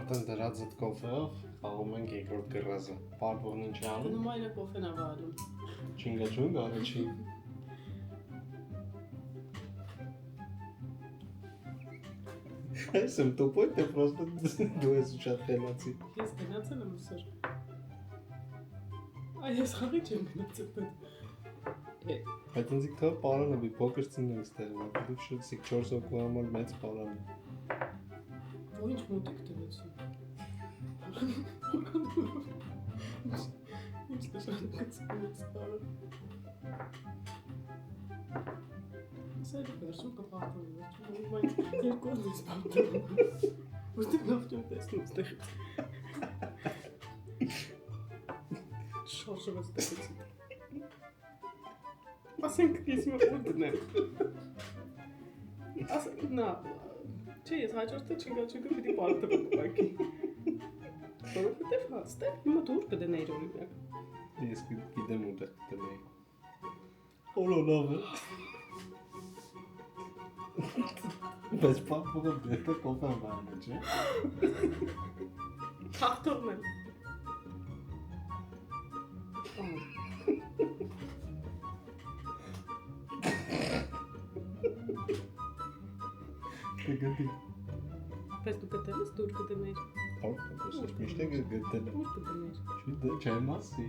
Արդեն դրած այդ կոֆեով աղում ենք երկրորդ գրազը։ Պարբողն ինչ է անում։ Դնում այրը կոֆեն ավարում։ Չինգա առաջի։ Այս եմ տոպոյ, թե պրոստը դու ես շատ խելացի։ Ես գնացել եմ ուսր։ Այ ես խաղի չեմ գնացել պետ։ Այդ ինձ իքթա պարանը բի պոկր ծինն ենք ստեղում, դու շուտսիկ 4 հոգու համար մեծ պարան է։ Ու ինչ մոտիկ դրեցին։ Ինչ դժվարացած պարը։ Սա վերջում կփախտում է, բայց երկու դես փախտում։ Ոստի նավճում տեսնում ստեղից։ Շարժված տեսեցի։ Ասենք ես մը ուտն եմ։ Ասենք նա, չէ ես հաջորդը չգա պիտի պարտը պակի։ Որովհետև հաստեղ հիմա դուր կդնեիր օրինակ։ Ես գիտեմ ուտեղ կդնեի։ Հոլոլով է։ Բայց պապողը դեպը կոպան բանը, չէ։ Թախտողն եմ։ Կգտի։ Բայց դու գտել ես դուր կդնեիր։ Հոր, ես միշտ եմ գտել։ Դուր կդնեիր։ Չի դե չեմ ասի։